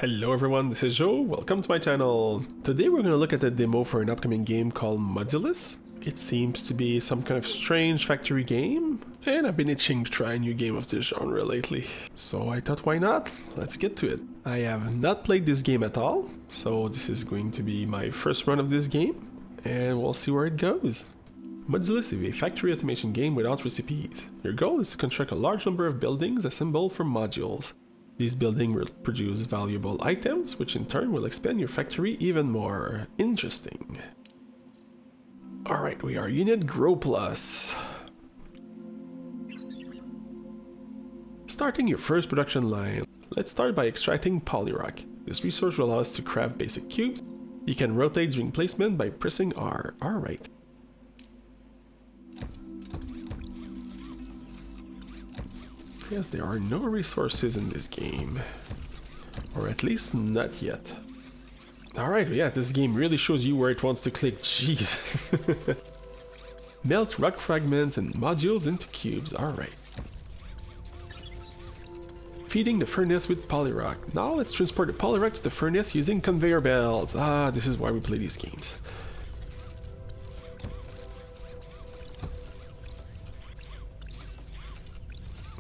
Hello everyone, this is Joe, welcome to my channel. Today we're going to look at a demo for an upcoming game called Modulus. It seems to be some kind of strange factory game, and I've been itching to try a new game of this genre lately. So I thought, why not? Let's get to it. I have not played this game at all, so this is going to be my first run of this game, and we'll see where it goes. Modulus is a factory automation game without recipes. Your goal is to construct a large number of buildings assembled from modules. These buildings will produce valuable items, which in turn will expand your factory even more. Interesting. Alright, we are Unit Grow Plus. Starting your first production line. Let's start by extracting polyrock. This resource will allow us to craft basic cubes. You can rotate during placement by pressing R. Alright. Yes, there are no resources in this game. Or at least not yet. Alright, yeah, this game really shows you where it wants to click, jeez. Melt rock fragments and modules into cubes, alright. Feeding the furnace with polyrock. Now let's transport the polyrock to the furnace using conveyor belts. Ah, this is why we play these games.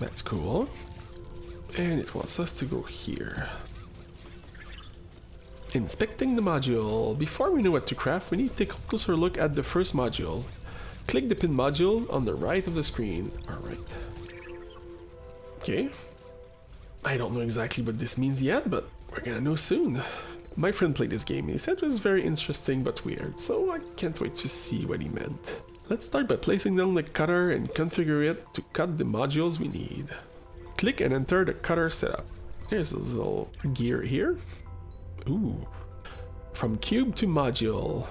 That's cool. And it wants us to go here. Inspecting the module. Before we know what to craft, we need to take a closer look at the first module. Click the pin module on the right of the screen. Alright. Okay. I don't know exactly what this means yet, but we're gonna know soon. My friend played this game. He said it was very interesting but weird, so I can't wait to see what he meant. Let's start by placing down the cutter and configure it to cut the modules we need. Click and enter the cutter setup. There's a little gear here. Ooh. From cube to module.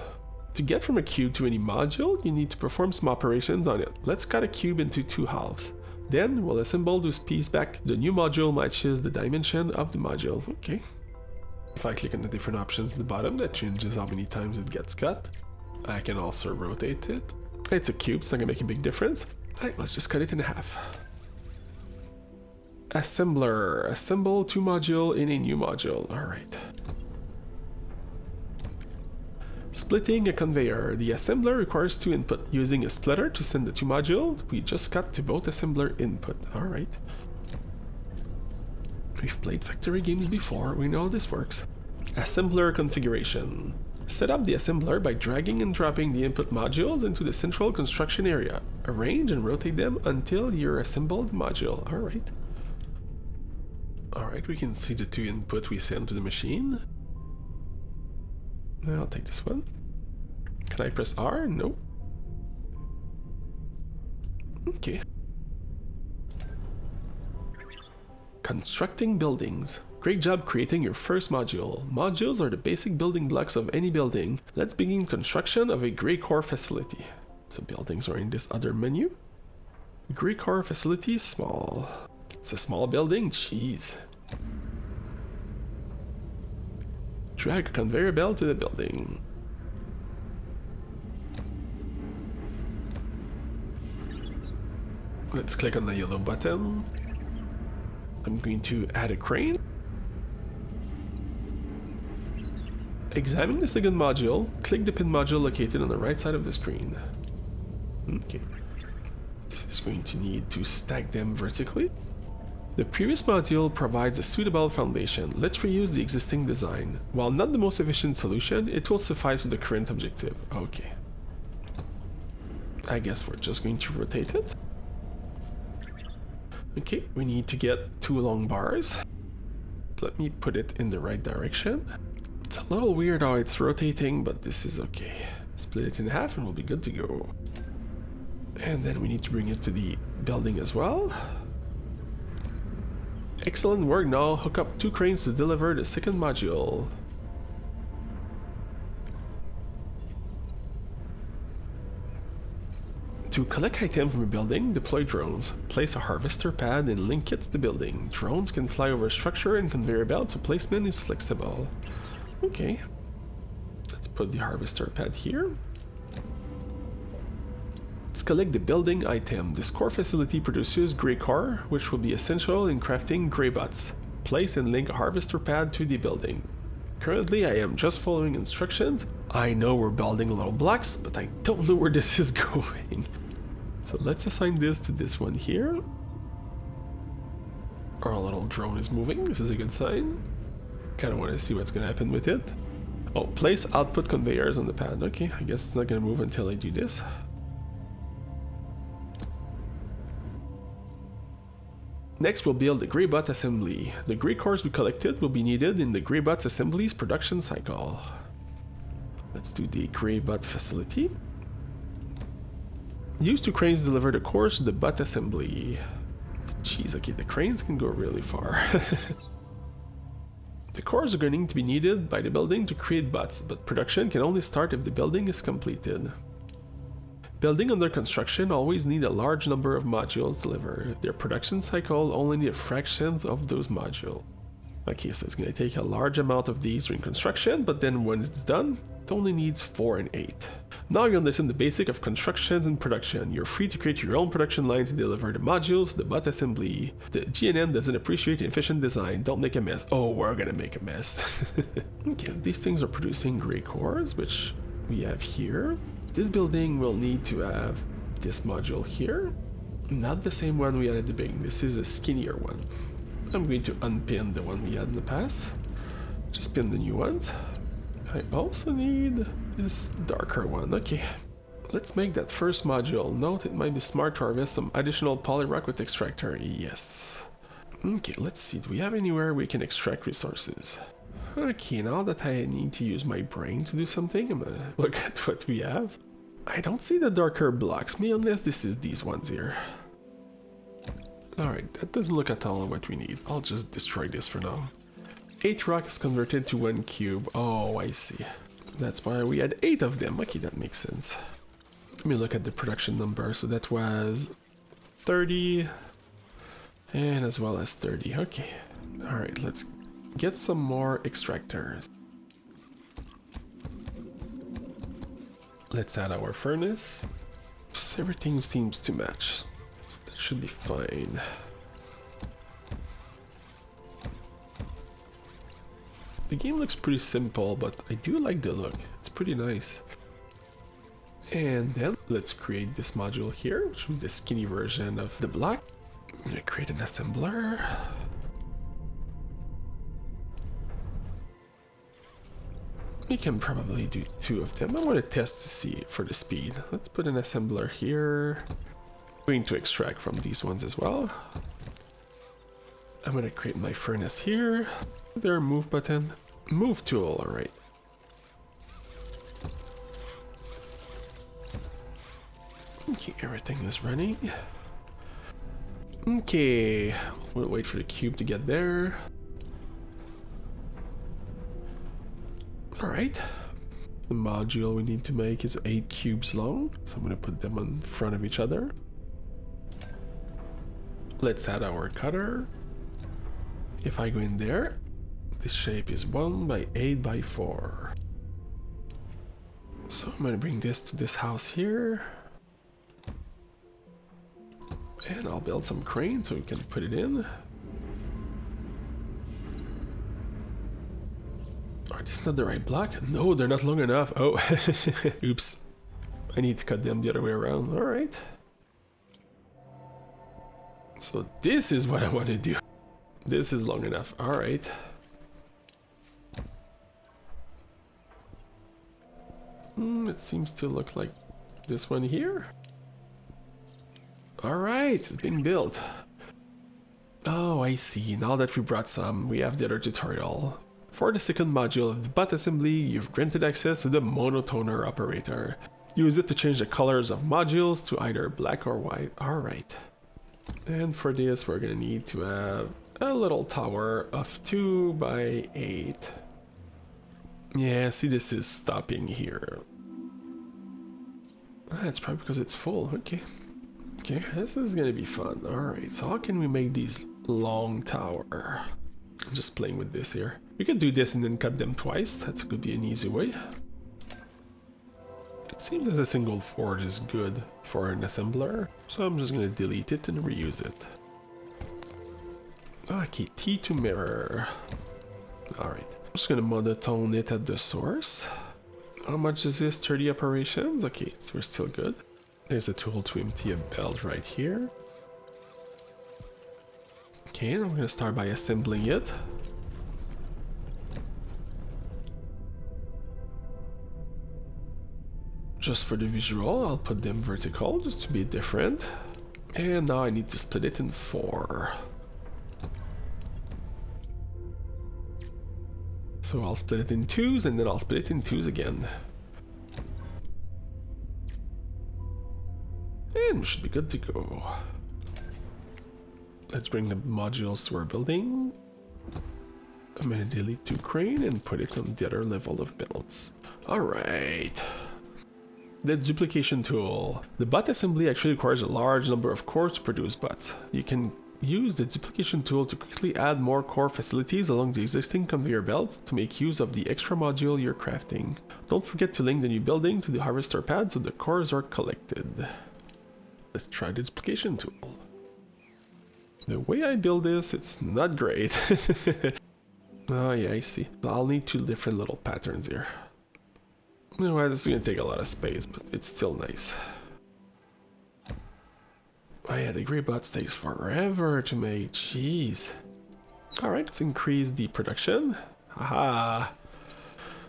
To get from a cube to any module, you need to perform some operations on it. Let's cut a cube into two halves. Then we'll assemble those pieces back. The new module matches the dimension of the module. Okay. If I click on the different options at the bottom, that changes how many times it gets cut. I can also rotate it. It's a cube, it's not gonna make a big difference. Alright, let's just cut it in half. Assembler. Assemble two modules in a new module. Alright. Splitting a conveyor. The assembler requires two input. Using a splitter to send the two modules, we just cut to both assembler input. Alright. We've played factory games before, we know how this works. Assembler configuration. Set up the assembler by dragging and dropping the input modules into the central construction area. Arrange and rotate them until you're assembled module. Alright. Alright, we can see the two inputs we send to the machine. I'll take this one. Can I press R? No. Okay. Constructing buildings. Great job creating your first module. Modules are the basic building blocks of any building. Let's begin construction of a gray core facility. So buildings are in this other menu. Gray core facility is small. It's a small building? Jeez. Drag a conveyor belt to the building. Let's click on the yellow button. I'm going to add a crane. Examine the second module. Click the pin module located on the right side of the screen. Okay. This is going to need to stack them vertically. The previous module provides a suitable foundation. Let's reuse the existing design. While not the most efficient solution, it will suffice with the current objective. Okay. I guess we're just going to rotate it. Okay, we need to get two long bars. Let me put it in the right direction. It's a little weird how it's rotating, but this is okay. Split it in half and we'll be good to go. And then we need to bring it to the building as well. Excellent work. Now hook up two cranes to deliver the second module. To collect items from a building, deploy drones. Place a harvester pad and link it to the building. Drones can fly over structure and conveyor belts, so placement is flexible. Okay. Let's put the harvester pad here. Let's collect the building item. This core facility produces gray core, which will be essential in crafting gray bots. Place and link a harvester pad to the building. Currently, I am just following instructions. I know we're building little blocks, but I don't know where this is going. So let's assign this to this one here. Our little drone is moving. This is a good sign. Kind of want to see what's going to happen with it. Oh, place output conveyors on the pad. Okay, I guess it's not going to move until I do this. Next, we'll build the Greybot assembly. The Grey cores we collected will be needed in the Greybot's assembly's production cycle. Let's do the Greybot facility. Use 2 cranes to deliver the cores to the bot assembly. Jeez, okay, the cranes can go really far. The cores are going to be needed by the building to create bots, but production can only start if the building is completed. Building under construction always need a large number of modules delivered. Their production cycle only needs fractions of those modules. Okay, so it's going to take a large amount of these during construction, but then when it's done, it only needs 4 and 8. Now you understand the basic of constructions and production. You're free to create your own production line to deliver the modules to the bot assembly. The GNM doesn't appreciate efficient design. Don't make a mess. Oh, we're gonna make a mess. Okay, these things are producing gray cores, which we have here. This building will need to have this module here. Not the same one we had at the beginning. This is a skinnier one. I'm going to unpin the one we had in the past. Just pin the new ones. I also need this darker one. Okay, let's make that first module. Note, it might be smart to harvest some additional polyrock with extractor. Yes. Okay, let's see. Do we have anywhere we can extract resources? Okay, now that I need to use my brain to do something, I'm gonna look at what we have. I don't see the darker blocks, me unless this is these ones here. Alright, that doesn't look at all what we need. I'll just destroy this for now. 8 rock is converted to 1 cube. Oh, I see. That's why we had 8 of them. Okay, that makes sense. Let me look at the production number. So that was 30 and as well as 30. Okay. Alright, let's get some more extractors. Let's add our furnace. Just everything seems to match. So that should be fine. The game looks pretty simple, but I do like the look. It's pretty nice. And then let's create this module here, which is the skinny version of the block. I'm gonna create an assembler. We can probably do 2 of them. I want to test to see for the speed. Let's put an assembler here. I'm going to extract from these ones as well. I'm going to create my furnace here. There, move button. Move tool, alright. Okay, everything is running. Okay, we'll wait for the cube to get there. Alright. The module we need to make is 8 cubes long, so I'm going to put them in front of each other. Let's add our cutter. If I go in there, this shape is 1 by 8 by 4. So I'm going to bring this to this house here. And I'll build some cranes so we can put it in. Are these not the right block? No, they're not long enough. Oh, oops. I need to cut them the other way around. Alright. So this is what I want to do. This is long enough. Alright. It seems to look like this one here. Alright, it's being built. Oh, I see. Now that we brought some, we have the other tutorial. For the second module of the bot assembly, you've granted access to the monotoner operator. Use it to change the colors of modules to either black or white. Alright. And for this, we're gonna need to have a little tower of 2 by 8. Yeah, see, this is stopping here. That's probably because it's full. Okay. Okay, this is gonna be fun. Alright, so how can we make these long tower? I'm just playing with this here. We could do this and then cut them twice. That could be an easy way. It seems that a single forge is good for an assembler, so I'm just gonna delete it and reuse it. Okay, T to mirror. Alright, I'm just gonna monotone it at the source. How much is this? 30 operations? Okay, so we're still good. There's a tool to empty a belt right here. Okay, and I'm gonna start by assembling it. Just for the visual, I'll put them vertical just to be different. And now I need to split it in 4. So I'll split it in 2s and then I'll split it in 2s again. And we should be good to go. Let's bring the modules to our building. I'm gonna delete 2 crane and put it on the other level of belts. Alright. The duplication tool. The bot assembly actually requires a large number of cores to produce bots. You can use the duplication tool to quickly add more core facilities along the existing conveyor belts to make use of the extra module you're crafting. Don't forget to link the new building to the harvester pad so the cores are collected. Let's try the duplication tool. The way I build this, it's not great. Oh yeah, I see. So I'll need 2 different little patterns here. You know what, this is gonna take a lot of space, but it's still nice. Oh yeah, the grey bots takes forever to make, jeez. Alright, let's increase the production. Haha.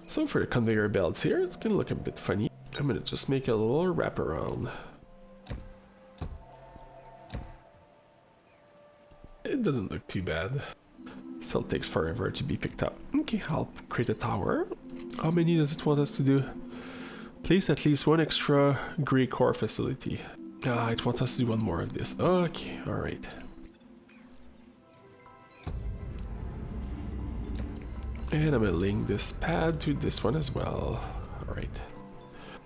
So for the conveyor belts here, it's gonna look a bit funny. I'm gonna just make a little wraparound. It doesn't look too bad. Still takes forever to be picked up. Okay, I'll create a tower. How many does it want us to do? Place at least 1 extra grey core facility. It wants us to do 1 more of this. Okay, alright. And I'm gonna link this pad to this one as well. Alright.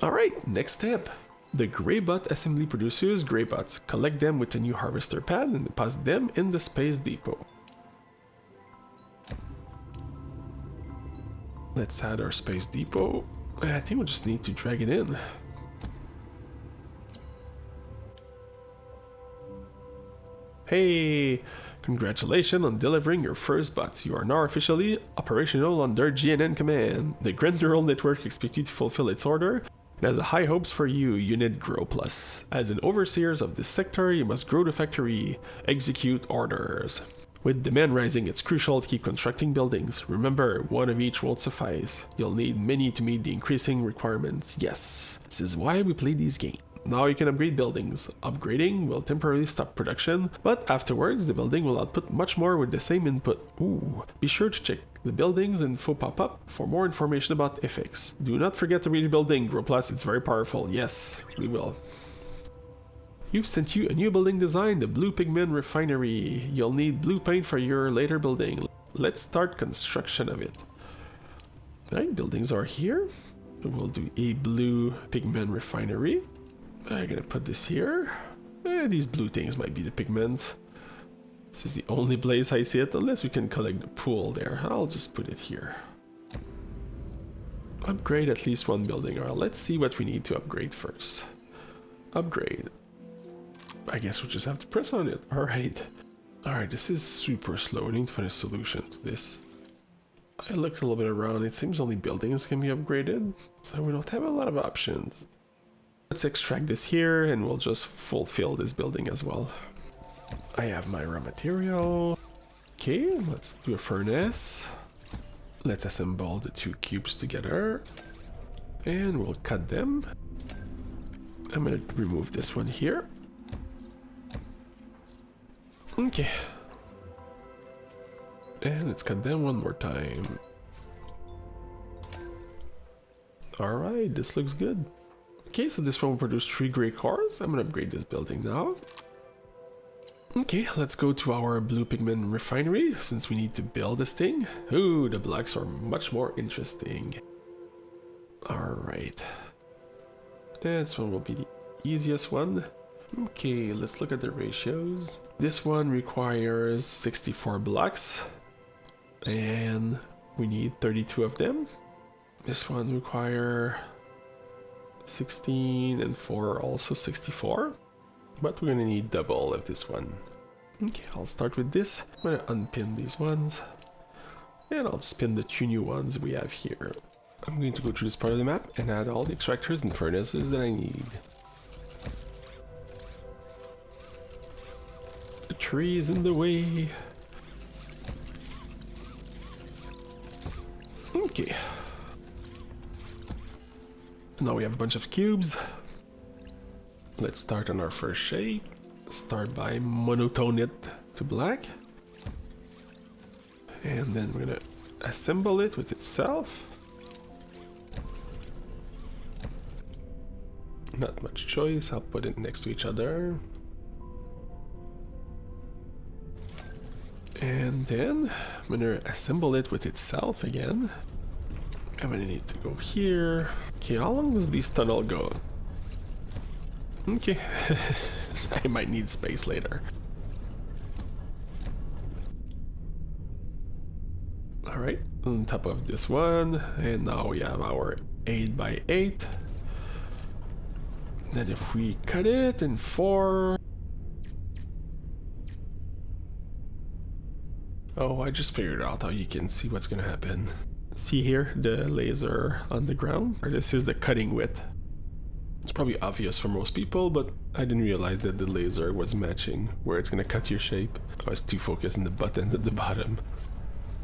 Alright, next step. The Greybot assembly produces Greybots. Collect them with a new harvester pad and deposit them in the space depot. Let's add our space depot. I think we'll just need to drag it in. Hey! Congratulations on delivering your first bots. You are now officially operational under GNN command. The Grand Neural Network expects you to fulfill its order and has high hopes for you, Unit Grow Plus. As an overseer of this sector, you must grow the factory, execute orders. With demand rising, it's crucial to keep constructing buildings. Remember, 1 of each won't suffice. You'll need many to meet the increasing requirements. Yes, this is why we play these games. Now you can upgrade buildings. Upgrading will temporarily stop production, but afterwards the building will output much more with the same input. Ooh, be sure to check the buildings info pop-up for more information about FX. Do not forget to read the building, Grow Plus, it's very powerful. Yes, we will. We've sent you a new building design, the Blue Pigment Refinery. You'll need blue paint for your later building. Let's start construction of it. Alright, buildings are here. We'll do a Blue Pigment Refinery. I'm gonna put this here. These blue things might be the pigments. This is the only place I see it, unless we can collect the pool there. I'll just put it here. Upgrade at least 1 building. Alright, let's see what we need to upgrade first. Upgrade. I guess we'll just have to press on it. Alright. Alright, this is super slow. We need to find a solution to this. I looked a little bit around. It seems only buildings can be upgraded, so we don't have a lot of options. Let's extract this here and we'll just fulfill this building as well. I have my raw material. Okay, let's do a furnace. Let's assemble the 2 cubes together. And we'll cut them. I'm gonna remove this one here. Okay. And let's cut them 1 more time. Alright, this looks good. Okay, so this one will produce 3 grey cores. I'm gonna upgrade this building now. Okay, let's go to our Blue Pigment Refinery, since we need to build this thing. Ooh, the blocks are much more interesting. Alright. This one will be the easiest one. Okay, let's look at the ratios. This one requires 64 blocks, and we need 32 of them. This one requires 16 and 4 are also 64, but we're gonna need double of this one. Okay, I'll start with this. I'm gonna unpin these ones. And I'll spin the two new ones we have here. I'm going to go through this part of the map and add all the extractors and furnaces that I need. The tree is in the way. Okay. So now we have a bunch of cubes. Let's start on our first shape. Start by monotone it to black. And then we're gonna assemble it with itself. Not much choice, I'll put it next to each other. And then I'm gonna assemble it with itself again. I'm gonna need to go here. Okay, how long does this tunnel go? Okay, I might need space later. Alright, on top of this one, and now we have our 8x8. Then if we cut it in 4... Oh, I just figured out how you can see what's gonna happen. See here, the laser on the ground? This is the cutting width. It's probably obvious for most people, but I didn't realize that the laser was matching where it's gonna cut your shape. I was too focused on the buttons at the bottom.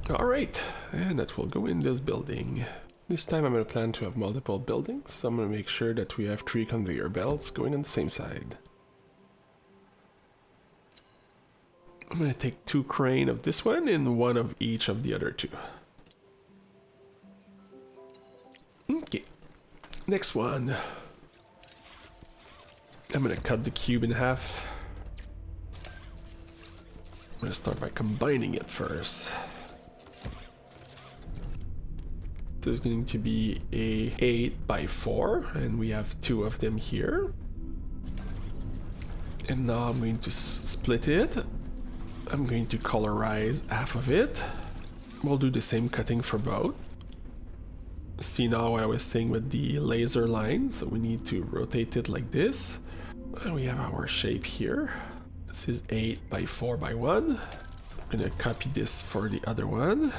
Alright, and that will go in this building. This time I'm going to plan to have multiple buildings, so I'm going to make sure that we have 3 conveyor belts going on the same side. I'm going to take 2 crane of this one and 1 of each of the other 2. Okay, next one. I'm going to cut the cube in half. I'm going to start by combining it first. There's going to be a 8x4 and we have 2 of them here. And now I'm going to split it. I'm going to colorize half of it. We'll do the same cutting for both. See now what I was saying with the laser line, so we need to rotate it like this. And we have our shape here. This is 8x4x1. I'm gonna copy this for the other one.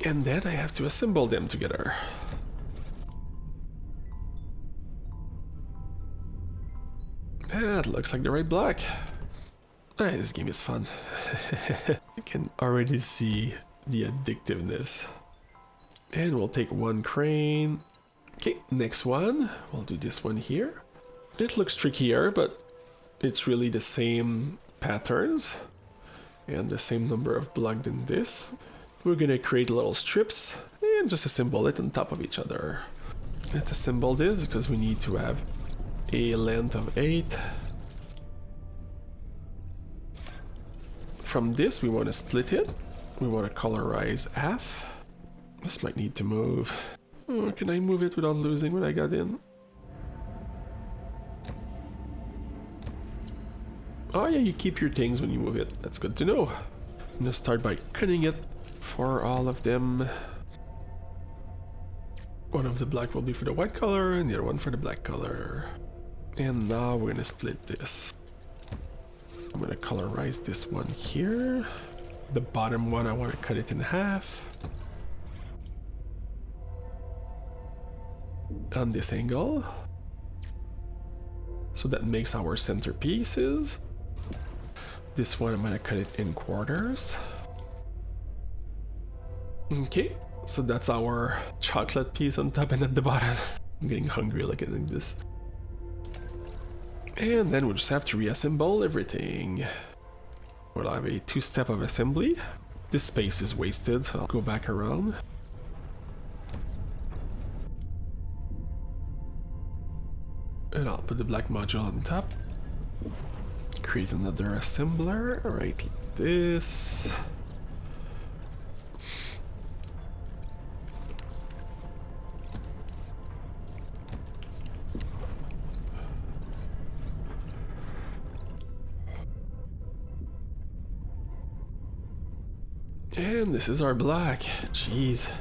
And then I have to assemble them together. That looks like the right block. This game is fun. I can already see the addictiveness. And we'll take 1 crane. Okay, next one. We'll do this one here. It looks trickier, but it's really the same patterns and the same number of blocks in this. We're gonna create little strips and just assemble it on top of each other. Let's assemble this because we need to have a length of 8. From this we want to split it. We want to colorize half. This might need to move. Oh, can I move it without losing what I got in? Oh yeah, you keep your things when you move it. That's good to know. I'm gonna start by cutting it for all of them. One of the black will be for the white color and the other one for the black color. And now we're gonna split this. I'm gonna colorize this one here. The bottom one I want to cut it in half. On this angle. So that makes our centerpieces. This one I'm gonna cut it in quarters. Okay, so that's our chocolate piece on top and at the bottom. I'm getting hungry looking at this. And then we'll just have to reassemble everything. We'll have a 2-step of assembly. This space is wasted, so I'll go back around. And I'll put the black module on top. Create another assembler, right like this. And this is our black. Jeez.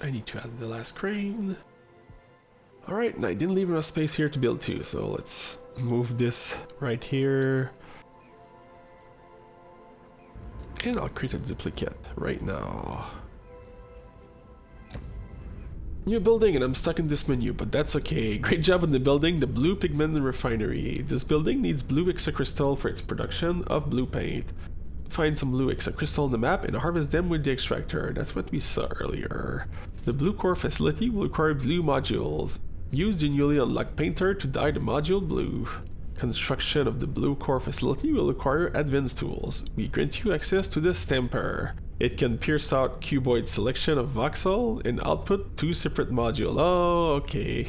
I need to add the last crane. Alright, and I didn't leave enough space here to build two, so let's move this right here. And I'll create a duplicate right now. New building, and I'm stuck in this menu, but that's okay. Great job on the building, the blue pigment refinery. This building needs blue exocrystal for its production of blue paint. Find some blue exocrystal on the map and harvest them with the extractor. That's what we saw earlier. The blue core facility will require blue modules. Use the newly unlocked painter to dye the module blue. Construction of the blue core facility will require advanced tools. We grant you access to the stamper. It can pierce out cuboid selection of voxel and output two separate modules. Oh, okay.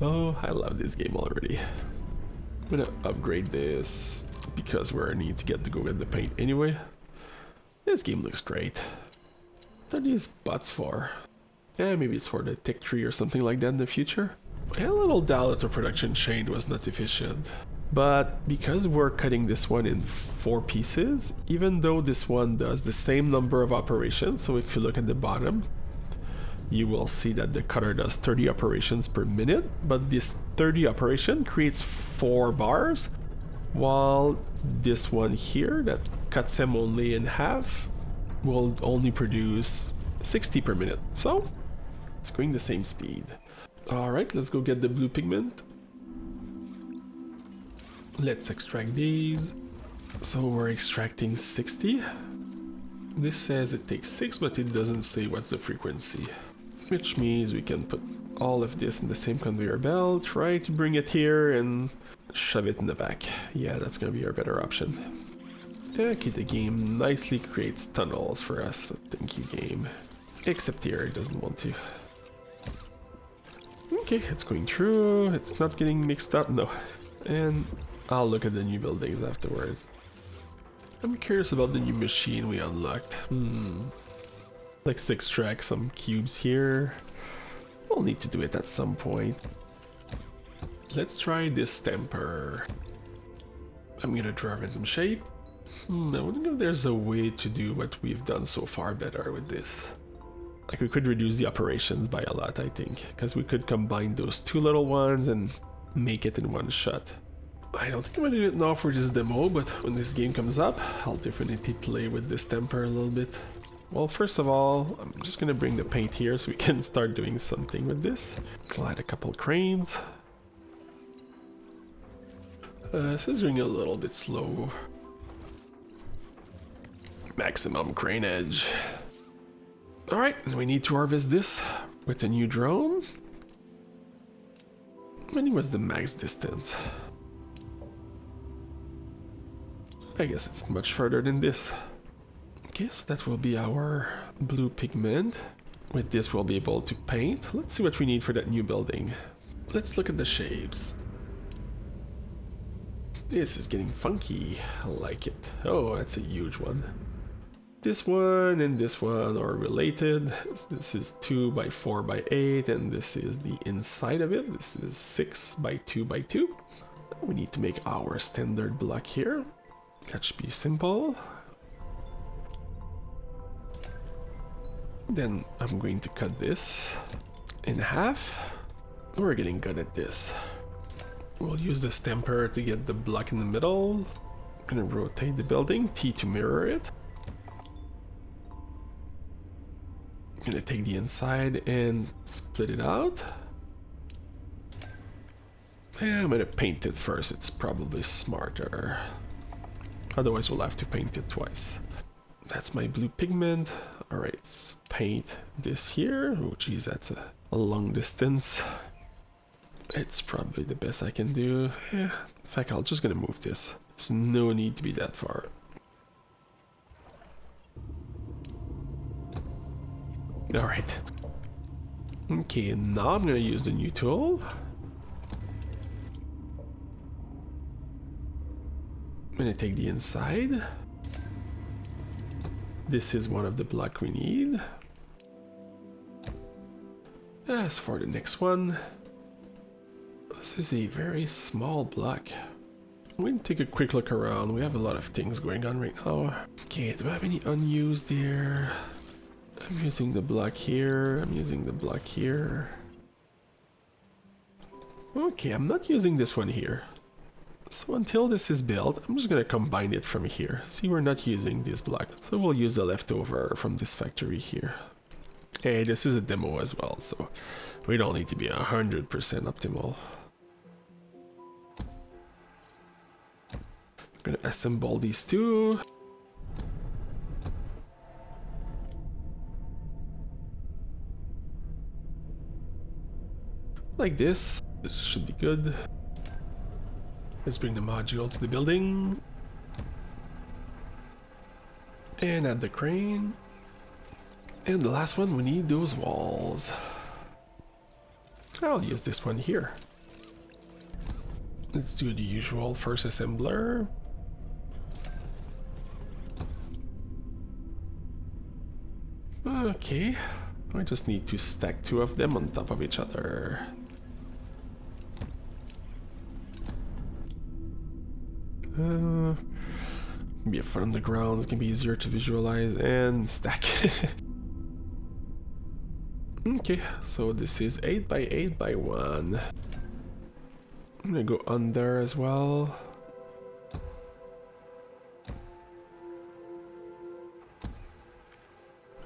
Oh, I love this game already. I'm gonna upgrade this because we need to go get the paint anyway. This game looks great. What are these butts for? Yeah, maybe it's for the tech tree or something like that in the future. I had a little doubt that the production chain was not efficient. But because we're cutting this one in 4 pieces, even though this one does the same number of operations, so if you look at the bottom, you will see that the cutter does 30 operations per minute, but this 30 operation creates 4 bars, while this one here that cuts them only in half will only produce 60 per minute. So it's going the same speed. Alright, let's go get the blue pigment. Let's extract these. So we're extracting 60. This says it takes 6, but it doesn't say what's the frequency. Which means we can put all of this in the same conveyor belt, try to bring it here and shove it in the back. Yeah, that's gonna be our better option. Okay, the game nicely creates tunnels for us. Thank you, game. Except here, it doesn't want to. Okay, it's going through. It's not getting mixed up, no. And I'll look at the new buildings afterwards. I'm curious about the new machine we unlocked. Let's extract some cubes here. We'll need to do it at some point. Let's try this stamper. I'm gonna draw in some shape. I wonder if there's a way to do what we've done so far better with this. Like we could reduce the operations by a lot, I think, because we could combine those 2 little ones and make it in one shot. I don't think I'm gonna do it now for this demo, but when this game comes up, I'll definitely play with this temper a little bit. Well, first of all, I'm just gonna bring the paint here so we can start doing something with this. I'll add a couple cranes. This is going a little bit slow. Maximum crane edge. Alright, we need to harvest this with a new drone. How many was the max distance? I guess it's much further than this. Okay, so that will be our blue pigment. With this we'll be able to paint. Let's see what we need for that new building. Let's look at the shapes. This is getting funky. I like it. Oh, that's a huge one. This one and this one are related. This is 2 by 4 by 8, and this is the inside of it. This is 6 by 2 by 2. We need to make our standard block here. That should be simple. Then I'm going to cut this in half. We're getting good at this. We'll use the stamper to get the block in the middle. I'm gonna rotate the building, T to mirror it. I'm gonna take the inside and split it out. Yeah, I'm gonna paint it first, it's probably smarter. Otherwise we'll have to paint it twice. That's my blue pigment. Alright, let's paint this here. Oh geez, that's a long distance. It's probably the best I can do. Yeah, in fact, I'm just gonna move this. There's no need to be that far. Alright. Okay, now I'm gonna use the new tool. I'm gonna take the inside. This is one of the blocks we need. As for the next one, this is a very small block. I'm going to take a quick look around. We have a lot of things going on right now. Okay, do I have any unused here? I'm using the block here. I'm using the block here. Okay, I'm not using this one here. So until this is built, I'm just gonna combine it from here. See, we're not using this block, so we'll use the leftover from this factory here. Hey, this is a demo as well, so we don't need to be 100% optimal. I'm gonna assemble these two. Like this. This should be good. Let's bring the module to the building. And add the crane. And the last one, we need those walls. I'll use this one here. Let's do the usual first assembler. Okay, I just need to stack two of them on top of each other. Be a foot on the ground, it can be easier to visualize and stack. Okay, so this is 8 by 8 by 1. I'm gonna go under as well.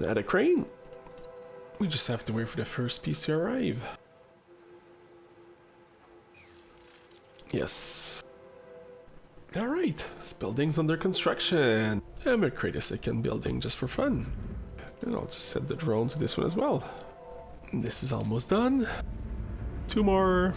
Add a crane. We just have to wait for the first piece to arrive. Yes. Alright, this building's under construction. I'm gonna create a second building just for fun. And I'll just set the drone to this one as well. And this is almost done. Two more.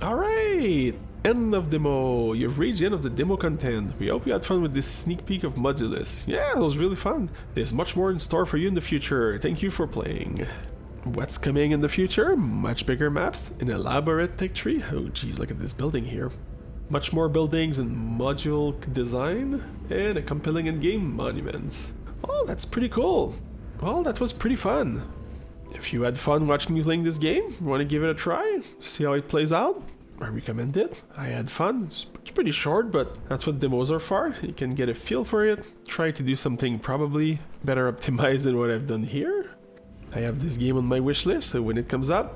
Alright! End of demo. You've reached the end of the demo content. We hope you had fun with this sneak peek of Modulus. Yeah, it was really fun. There's much more in store for you in the future. Thank you for playing. What's coming in the future? Much bigger maps, an elaborate tech tree. Oh geez, look at this building here. Much more buildings and module design, and a compelling in-game monument. Oh, that's pretty cool. Well, that was pretty fun. If you had fun watching me playing this game, want to give it a try, see how it plays out, I recommend it. I had fun. It's pretty short, but that's what demos are for. You can get a feel for it, try to do something probably better optimized than what I've done here. I have this game on my wish list, so when it comes up,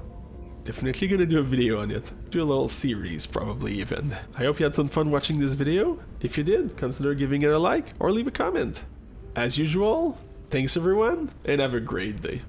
definitely gonna do a video on it. Do a little series, probably even. I hope you had some fun watching this video. If you did, consider giving it a like or leave a comment. As usual, thanks everyone, and have a great day.